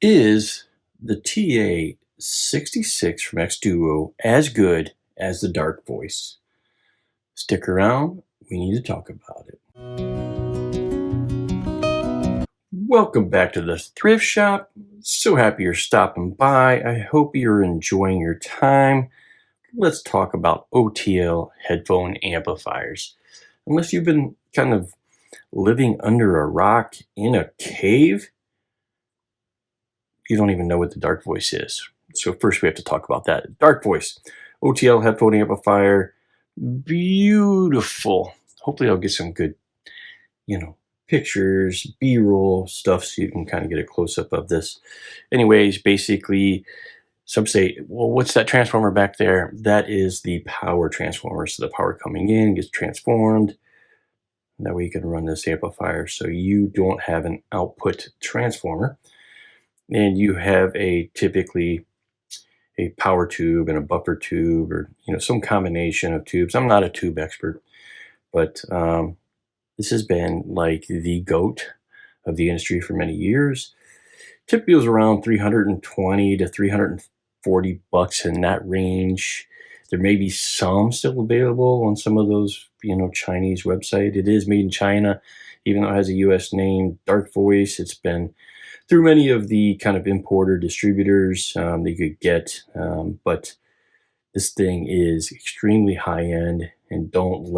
Is the TA-66 from Xduoo as good as the Darkvoice? Stick around, we need to talk about it. Welcome back to the Thrift Shop. So happy you're stopping by. I hope you're enjoying your time. Let's talk about OTL headphone amplifiers. Unless you've been kind of living under a rock in a cave, you don't even know what the Darkvoice is. So first we have to talk about that. Darkvoice, OTL headphone amplifier, beautiful. Hopefully I'll get some good, pictures, B-roll stuff so you can kind of get a close-up of this. Anyways, basically, some say, well, what's that transformer back there? That is the power transformer. So the power coming in gets transformed. That way you can run this amplifier so you don't have an output transformer. And you have typically a power tube and a buffer tube, or some combination of tubes. I'm not a tube expert, but this has been like the GOAT of the industry for many years. Typically it was around $320 to $340 in that range. There may be some still available on some of those Chinese website. It is made in China, even though it has a US name. Darkvoice, it's been through many of the kind of importer distributors that you could get, but this thing is extremely high end, and don't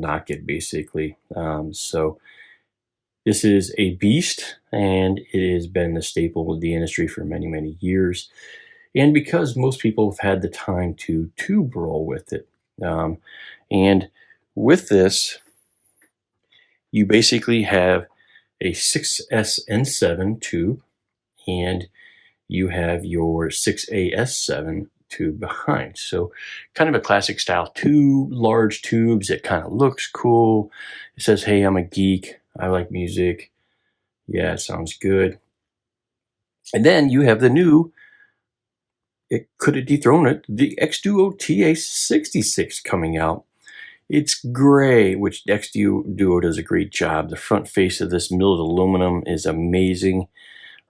knock it basically. So this is a beast, and it has been the staple of the industry for many, many years. And because most people have had the time to tube roll with it. And with this, you basically have a 6S-N7 tube, and you have your 6AS7 tube behind. So kind of a classic style, two large tubes. It kind of looks cool. It says, hey, I'm a geek. I like music. Yeah, it sounds good. And then you have the new, it could have dethroned it, the Xduoo TA-66 coming out. It's gray, which Xduoo does a great job. The front face of this milled aluminum is amazing.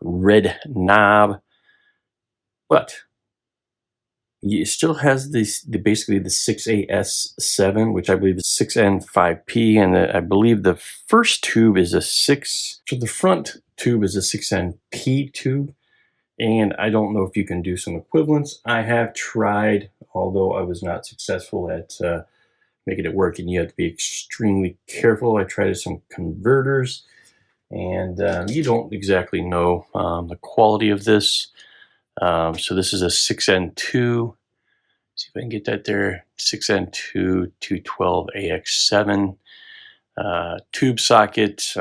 Red knob, but it still has basically the 6AS7, which I believe is 6N5P, and I believe the first tube is a 6. So the front tube is a 6NP tube, and I don't know if you can do some equivalents. I have tried, although I was not successful at making it work, and you have to be extremely careful. I tried some converters, and you don't exactly know the quality of this. So this is a 6N2. See if I can get that there. 6N2 212AX7 tube socket.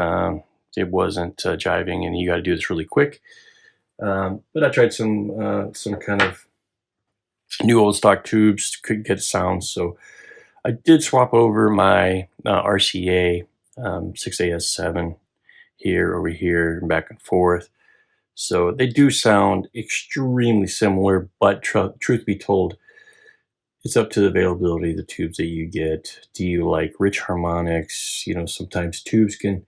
It wasn't jiving, and you got to do this really quick. But I tried some kind of new old stock tubes, couldn't get sound, so I did swap over my RCA 6AS7 over here, and back and forth. So they do sound extremely similar, but truth be told, it's up to the availability of the tubes that you get. Do you like rich harmonics? Sometimes tubes can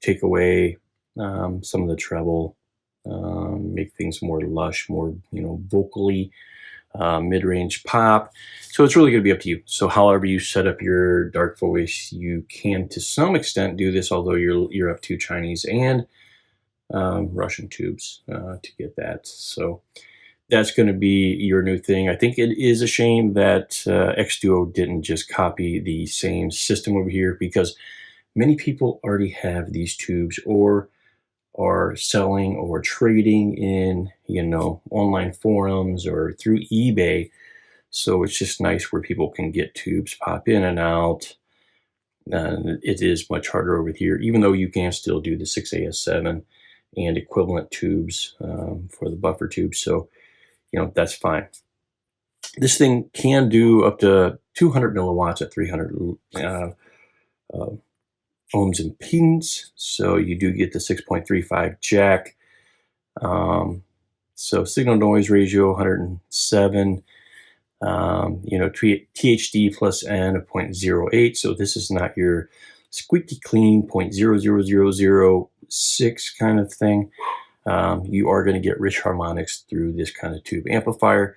take away some of the treble, make things more lush, more vocally mid-range pop. So it's really going to be up to you. So however you set up your Darkvoice, you can to some extent do this, although you're up to Chinese and Russian tubes to get that. So that's going to be your new thing. I think it is a shame that Xduoo didn't just copy the same system over here, because many people already have these tubes or are selling or trading in, online forums or through eBay. So it's just nice where people can get tubes, pop in and out. It is much harder over here, even though you can still do the 6AS7 and equivalent tubes for the buffer tube. So, that's fine. This thing can do up to 200 milliwatts at 300 ohms impedance. So you do get the 6.35 jack. So signal noise ratio 107. THD plus N of 0.08. So this is not your squeaky clean 0.00006 kind of thing. you are going to get rich harmonics through this kind of tube amplifier.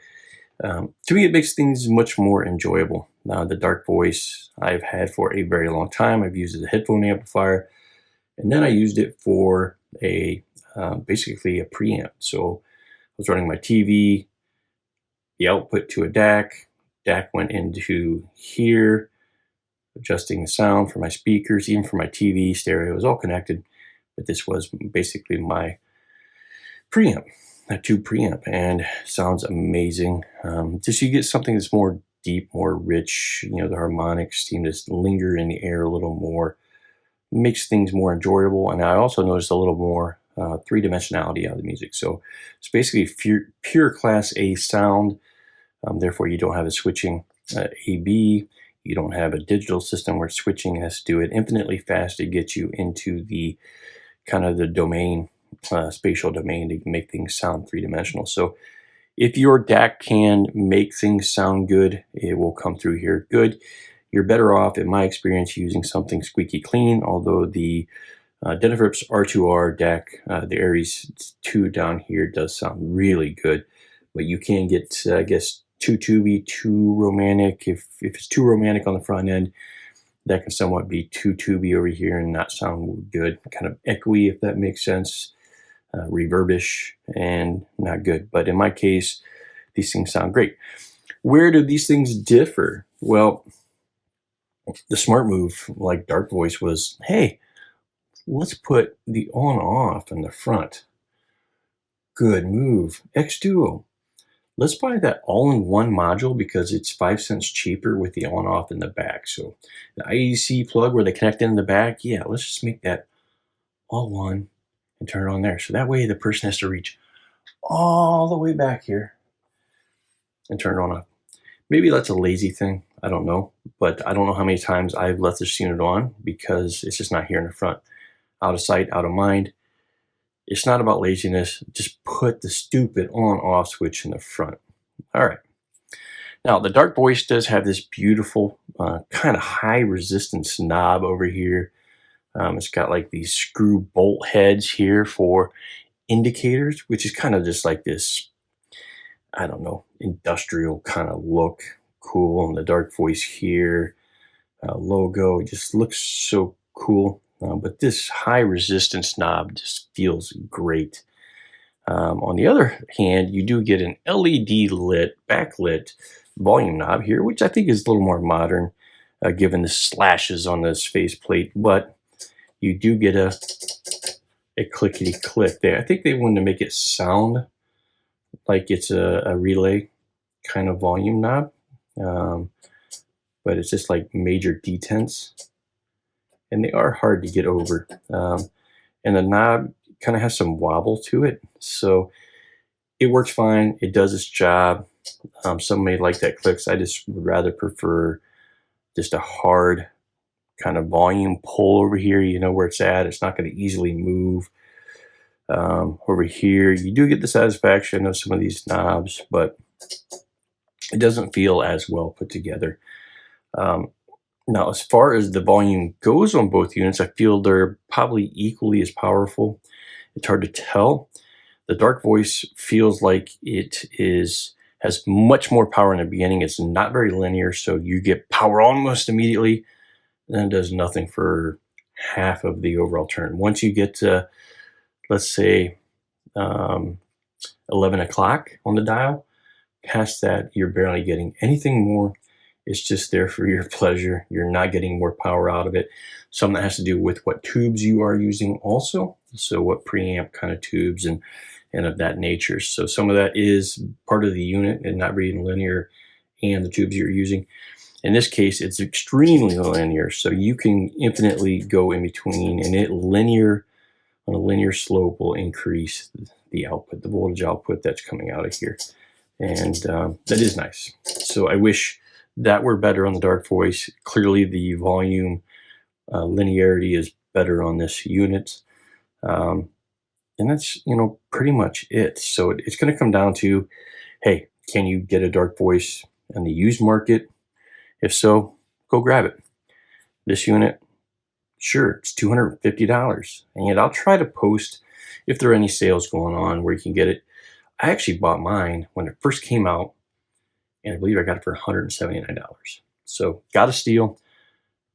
To me, it makes things much more enjoyable. The Darkvoice I've had for a very long time. I've used it as a headphone amplifier, and then I used it for a basically a preamp. So I was running my TV, the output to a DAC. DAC went into here, adjusting the sound for my speakers, even for my TV, stereo was all connected. But this was basically my preamp, a tube preamp, and sounds amazing. Just you get something that's more deep, more rich. You know, the harmonics seem to linger in the air a little more, makes things more enjoyable. And I also noticed a little more three-dimensionality out of the music. So it's basically pure Class A sound. Therefore, you don't have a switching AB. You don't have a digital system where switching has to do it infinitely fast to get you into the kind of the domain, spatial domain, to make things sound three-dimensional. So if your DAC can make things sound good, it will come through here good. You're better off, in my experience, using something squeaky clean, although the Denafrips R2R DAC, the Aries 2 down here does sound really good. But you can get, I guess, too tubey, too romantic. If it's too romantic on the front end, that can somewhat be too tubey over here and not sound good. Kind of echoey, if that makes sense. Reverbish and not good. But in my case, these things sound great. Where do these things differ? Well, the smart move, like Darkvoice, was, hey, let's put the on-off in the front. Good move. Xduoo. Let's buy that all-in-one module because it's 5 cents cheaper with the on-off in the back. So the IEC plug where they connect in the back, yeah, let's just make that all one and turn it on there. So that way the person has to reach all the way back here and turn it on off. Maybe that's a lazy thing. I don't know. But I don't know how many times I've left this unit on because it's just not here in the front. Out of sight, out of mind. It's not about laziness. Just put the stupid on-off switch in the front. All right. Now, the Darkvoice does have this beautiful kind of high-resistance knob over here. It's got like these screw bolt heads here for indicators, which is kind of just like this, I don't know, industrial kind of look. Cool. And the Darkvoice here, logo, it just looks so cool. But this high resistance knob just feels great. On the other hand, you do get an LED lit, backlit volume knob here, which I think is a little more modern, given the slashes on this faceplate. But you do get a clickety click there. I think they wanted to make it sound like it's a relay kind of volume knob, but it's just like major detents. And they are hard to get over. And the knob kind of has some wobble to it. So it works fine. It does its job. Some may like that clicks. I just would rather prefer just a hard kind of volume pull over here. You know where it's at. It's not going to easily move. Over here, you do get the satisfaction of some of these knobs, but it doesn't feel as well put together. Now, as far as the volume goes on both units, I feel they're probably equally as powerful. It's hard to tell. The Darkvoice feels like it has much more power in the beginning. It's not very linear, so you get power almost immediately, then it does nothing for half of the overall turn. Once you get to, let's say, 11 o'clock on the dial, past that, you're barely getting anything more. It's just there for your pleasure. You're not getting more power out of it. Some of that has to do with what tubes you are using also. So what preamp kind of tubes and of that nature. So some of that is part of the unit and not being linear and the tubes you're using. In this case, it's extremely linear. So you can infinitely go in between, and on a linear slope will increase the output, the voltage output that's coming out of here. And that is nice. So I wish that were better on the Darkvoice. Clearly the volume linearity is better on this unit. And that's, pretty much it. So it's going to come down to, hey, can you get a Darkvoice in the used market? If so, go grab it. This unit, sure, it's $250. And I'll try to post if there are any sales going on where you can get it. I actually bought mine when it first came out, and I believe I got it for $179. So got a steal,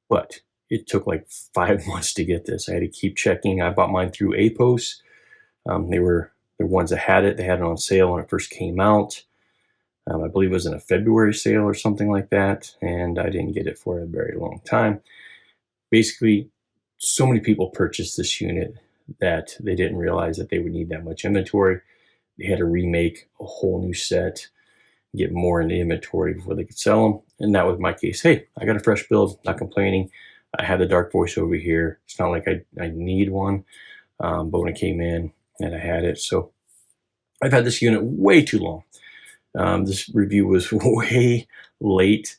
but it took like 5 months to get this. I had to keep checking. I bought mine through APOS. They were the ones that had it. They had it on sale when it first came out. I believe it was in a February sale or something like that, and I didn't get it for a very long time. Basically, so many people purchased this unit that they didn't realize that they would need that much inventory. They had to remake a whole new set, get more in the inventory before they could sell them. And that was my case. Hey, I got a fresh build, not complaining. I had the Darkvoice over here. It's not like I need one, but when it came in and I had it. So I've had this unit way too long. This review was way late,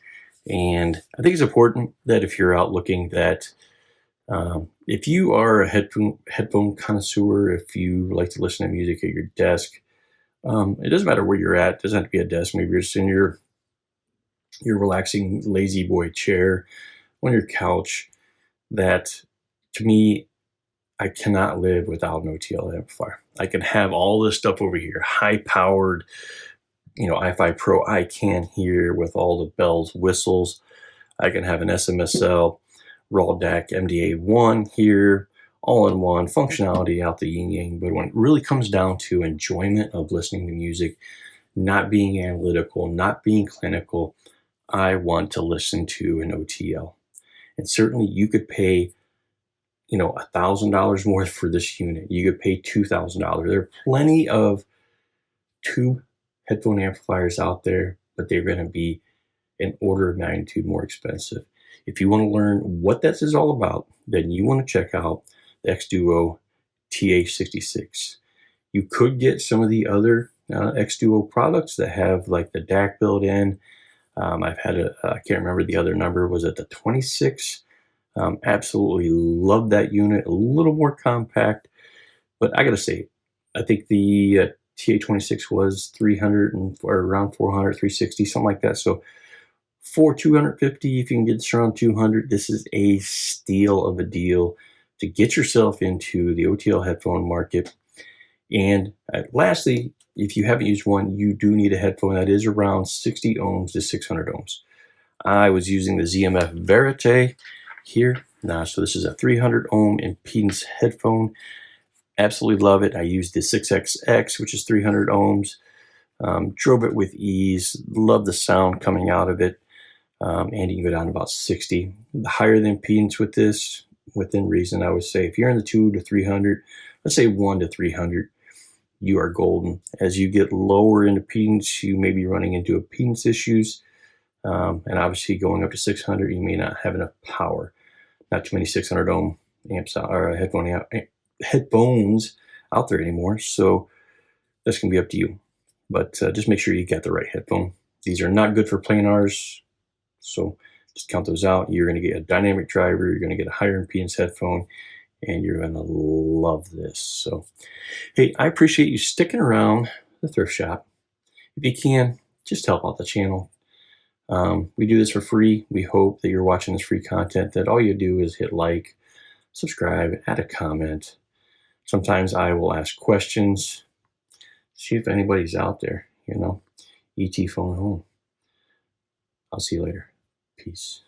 and I think it's important that if you're out looking that if you are a headphone connoisseur, if you like to listen to music at your desk, it doesn't matter where you're at. It doesn't have to be a desk. Maybe you're just in your relaxing lazy boy chair on your couch. That, to me, I cannot live without an OTL amplifier. I can have all this stuff over here, high-powered, i5 Pro I can hear with all the bells, whistles. I can have an SMSL, raw DAC, MDA1 here, all-in-one functionality out the yin-yang. But when it really comes down to enjoyment of listening to music, not being analytical, not being clinical, I want to listen to an OTL. And certainly you could pay $1,000 more for this unit. You could pay $2,000. There are plenty of tube headphone amplifiers out there, but they're going to be an order of magnitude more expensive. If you want to learn what this is all about, then you want to check out the Xduoo TA-66. You could get some of the other Xduoo products that have like the DAC built in. I've had I can't remember the other number. Was it the 26? Absolutely love that unit. A little more compact, but I got to say, I think the TA-26 was 300 or around 400, 360, something like that. So for 250, if you can get this around 200, this is a steal of a deal to get yourself into the OTL headphone market. And lastly, if you haven't used one, you do need a headphone that is around 60 ohms to 600 ohms. I was using the ZMF Verite here. So this is a 300 ohm impedance headphone. Absolutely love it. I used the 6XX, which is 300 ohms. Drove it with ease. Love the sound coming out of it. And you can go down to about 60. The higher the impedance with this, within reason, I would say if you're in the 2 to 300, let's say 1 to 300, you are golden. As you get lower in impedance, you may be running into impedance issues. And obviously going up to 600, you may not have enough power. Not too many 600 ohm amps or headphones out there anymore. So that's going to be up to you. But just make sure you get the right headphone. These are not good for planars. So just count those out. You're going to get a dynamic driver. You're going to get a higher impedance headphone. And you're going to love this. So, hey, I appreciate you sticking around the thrift shop. If you can, just help out the channel. We do this for free. We hope that you're watching this free content, that all you do is hit like, subscribe, add a comment. Sometimes I will ask questions, see if anybody's out there, ET phone home. I'll see you later. Peace.